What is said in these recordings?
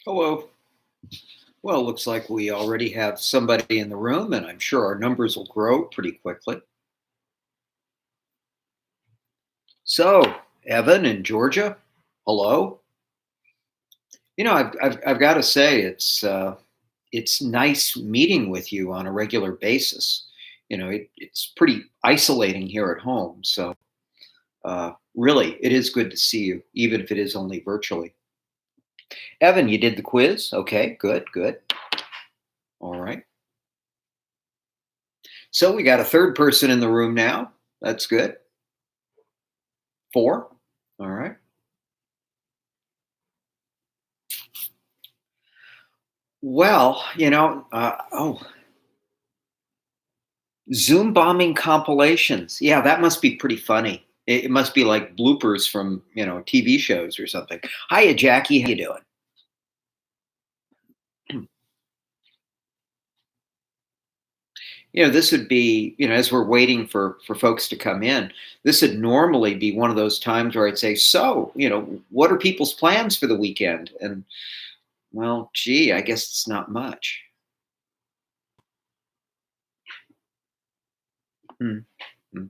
Hello. Well, looks like we already have somebody in the room, and I'm sure our numbers will grow pretty quickly. So, Evan in Georgia, hello. I've got to say it's nice meeting with you on a regular basis. It's pretty isolating here at home, so really, it is good to see you, even if it is only virtually. Evan, you did the quiz. Okay, good, good. All right. So we got a third person in the room now. That's good. Four. All right. Well, Zoom bombing compilations. Yeah, that must be pretty funny. It must be like bloopers from, TV shows or something. Hiya, Jackie. How you doing? This would be, as we're waiting for folks to come in, this would normally be one of those times where I'd say, so, what are people's plans for the weekend? And well, gee, I guess it's not much. Hmm. Hmm.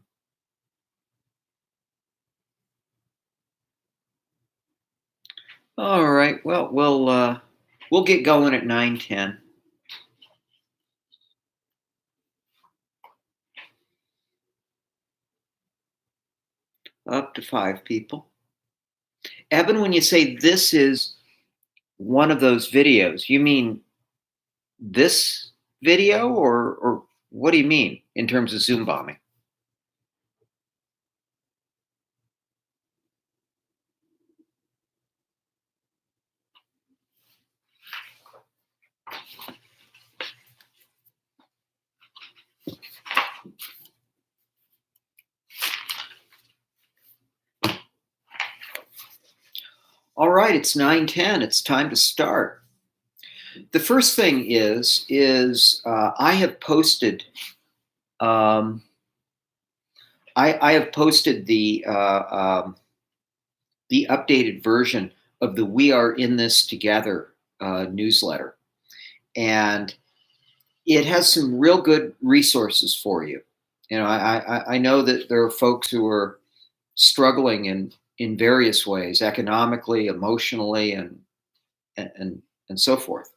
All right. Well, we'll get going at 9:10. Up to five people. Evan, when you say this is one of those videos, you mean this video or what do you mean in terms of Zoom bombing? All right, it's 9:10. It's time to start. The first thing is I have posted um, I have posted the updated version of the "We Are in This Together" newsletter, and it has some real good resources for you. I know that there are folks who are struggling in various ways, economically, emotionally, and and so forth.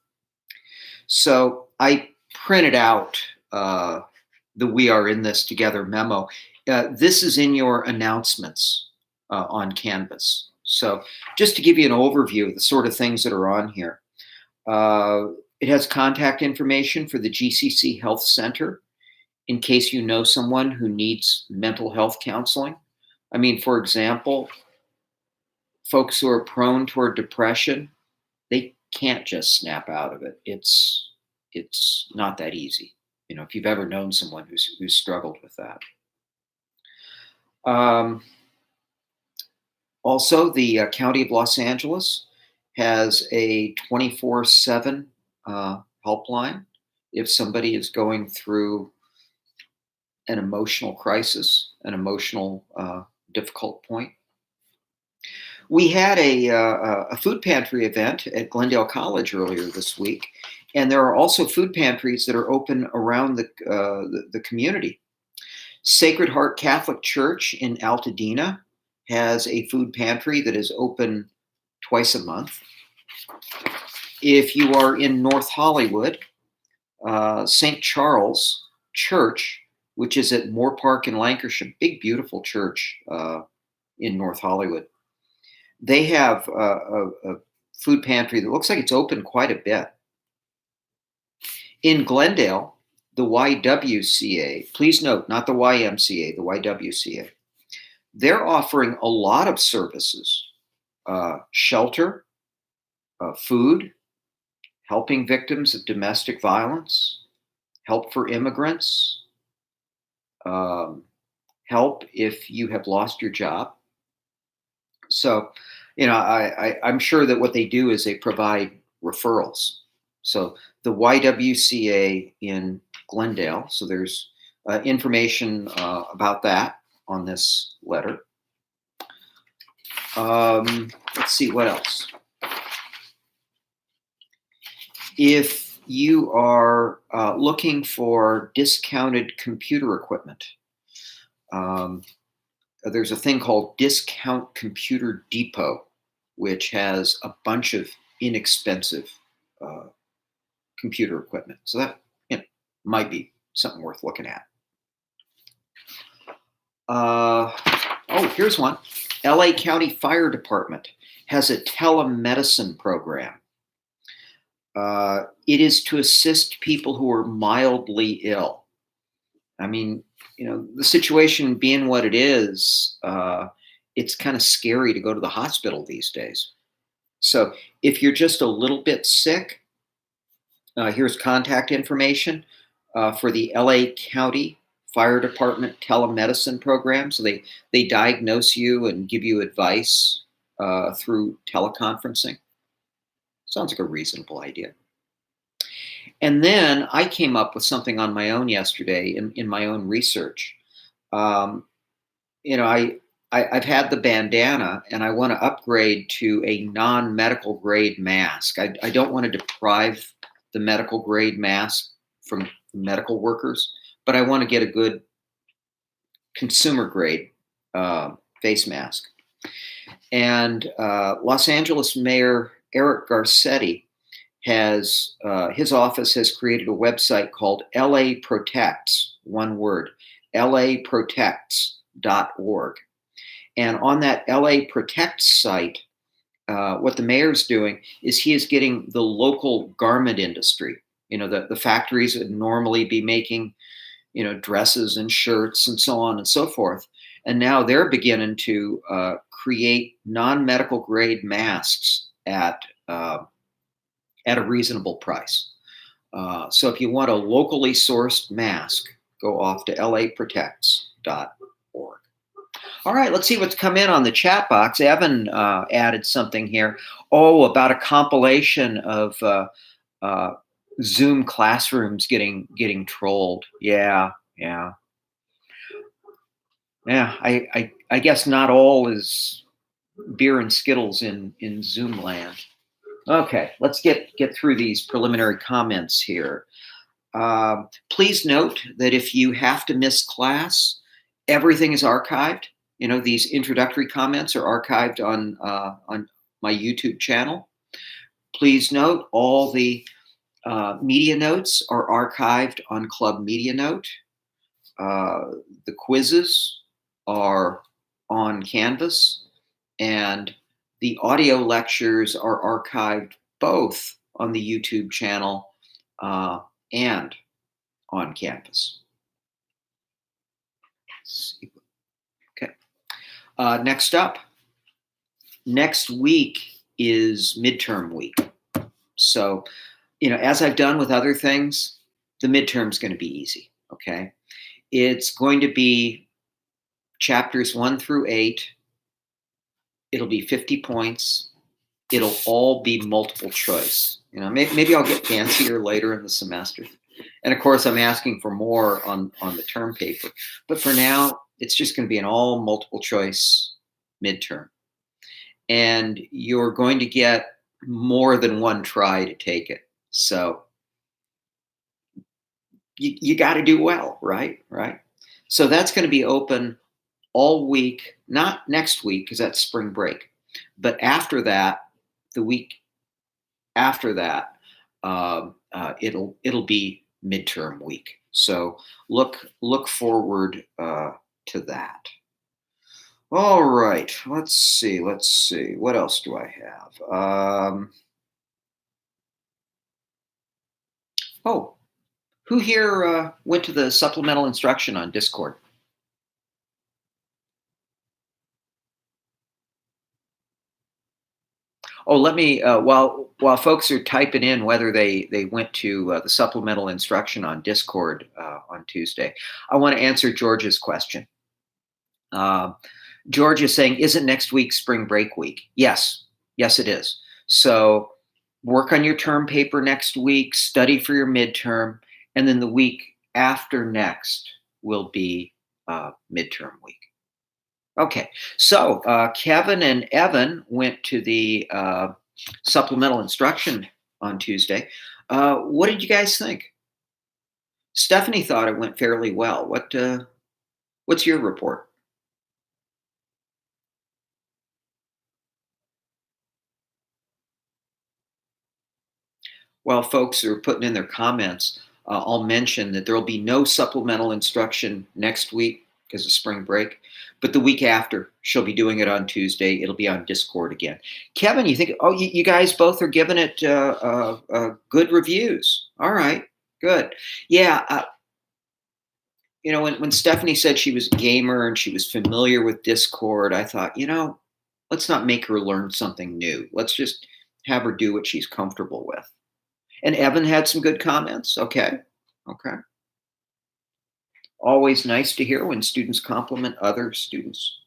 So I printed out the "We Are in This Together" memo. This is in your announcements on Canvas. So just to give you an overview of the sort of things that are on here. Uh, it has contact information for the GCC Health Center in case you know someone who needs mental health counseling. I mean, for example, folks who are prone toward depression, they can't just snap out of it. It's not that easy. If you've ever known someone who's struggled with that. Um, Also, the County of Los Angeles has a 24/7 helpline if somebody is going through an emotional crisis, an emotional difficult point. We had a food pantry event at Glendale College earlier this week, and there are also food pantries that are open around the community. Sacred Heart Catholic Church in Altadena has a food pantry that is open twice a month. If you are in North Hollywood, St. Charles Church, which is at Moore Park in Lancashire, big, beautiful church in North Hollywood, they have a food pantry that looks like it's open quite a bit. In Glendale, the YWCA, please note, not the YMCA, the YWCA, they're offering a lot of services, shelter, food, helping victims of domestic violence, help for immigrants, um, help if you have lost your job. So, I'm sure that what they do is they provide referrals. So the YWCA in Glendale. So there's information about that on this letter. Let's see what else. If you are looking for discounted computer equipment, um, there's a thing called Discount Computer Depot, which has a bunch of inexpensive uh, computer equipment. So that, you know, might be something worth looking at. Oh, here's one. LA County Fire Department has a telemedicine program. It is to assist people who are mildly ill. I mean, the situation being what it is, it's kind of scary to go to the hospital these days. So if you're just a little bit sick, here's contact information for the LA County Fire Department telemedicine program. So they diagnose you and give you advice through teleconferencing. Sounds like a reasonable idea. And then I came up with something on my own yesterday in my own research. Um, I've had the bandana and I want to upgrade to a non-medical grade mask. I don't want to deprive the medical grade mask from medical workers, but I want to get a good consumer grade face mask. And Los Angeles Mayor Eric Garcetti has his office has created a website called LA Protects, one word, laprotects.org. And on that LA Protects site, what the mayor's doing is he is getting the local garment industry, the factories that normally be making, dresses and shirts and so on and so forth. And now they're beginning to create non-medical grade masks at a reasonable price. So if you want a locally sourced mask, go off to laprotects.org. All right, let's see what's come in on the chat box. Evan added something here. Oh, about a compilation of Zoom classrooms getting trolled. Yeah. I guess not all is beer and Skittles in Zoom land. Okay, let's get through these preliminary comments here. Please note that if you have to miss class, everything is archived. These introductory comments are archived on my YouTube channel. Please note all the media notes are archived on Club Media Note. The quizzes are on Canvas, and the audio lectures are archived both on the YouTube channel and on Canvas. Okay. Next up, next week is midterm week. So, as I've done with other things, the midterm's going to be easy. Okay. It's going to be chapters 1 through 8. It'll be 50 points. It'll all be multiple choice. Maybe I'll get fancier later in the semester. And of course, I'm asking for more on the term paper. But for now, it's just going to be an all multiple choice midterm. And you're going to get more than one try to take it. So you got to do well, right? So that's going to be open all week, not next week because that's spring break, but after that, the week after that, it'll be midterm week. So look forward to that. All right, let's see. What else do I have? Who here went to the supplemental instruction on Discord? Oh, let me while folks are typing in whether they went to the supplemental instruction on Discord on Tuesday, I want to answer George's question. George is saying, "Isn't next week spring break week?" Yes, it is. So work on your term paper next week, study for your midterm, and then the week after next will be midterm week. Okay, so Kevin and Evan went to the supplemental instruction on Tuesday. What did you guys think? Stephanie thought it went fairly well. What's your report? While folks are putting in their comments, I'll mention that there will be no supplemental instruction next week because of spring break, but the week after, she'll be doing it on Tuesday. It'll be on Discord again. Kevin, you think, oh, you guys both are giving it good reviews. All right, good. Yeah, when Stephanie said she was a gamer and she was familiar with Discord, I thought, let's not make her learn something new. Let's just have her do what she's comfortable with. And Evan had some good comments. Okay. Okay. Always nice to hear when students compliment other students.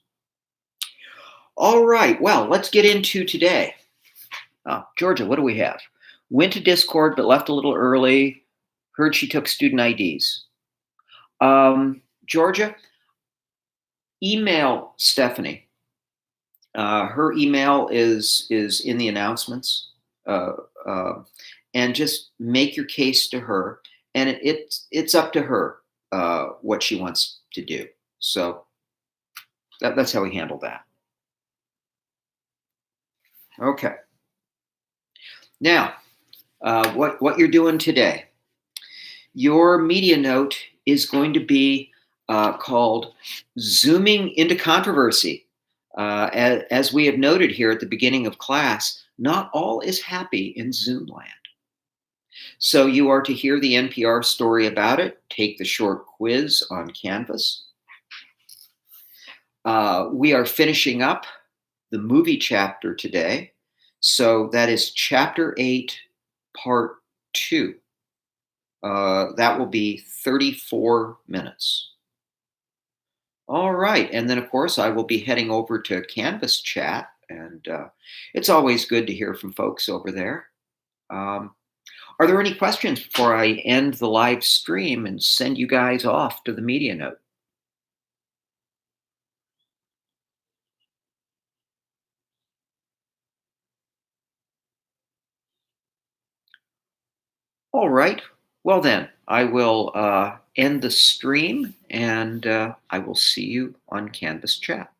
All right. Well, let's get into today. Georgia, what do we have? Went to Discord but left a little early. Heard she took student IDs. Georgia, email Stephanie. Her email is in the announcements. And just make your case to her, and it's up to her what she wants to do. So that's how we handle that. Okay. Now, what you're doing today? Your media note is going to be called "Zooming into Controversy." As we have noted here at the beginning of class, not all is happy in Zoom land. So you are to hear the NPR story about it, take the short quiz on Canvas. We are finishing up the movie chapter today. So that is chapter 8, part 2. That will be 34 minutes. All right. And then, of course, I will be heading over to Canvas chat. And it's always good to hear from folks over there. Are there any questions before I end the live stream and send you guys off to the media note? All right. Well, then, I will end the stream and I will see you on Canvas chat.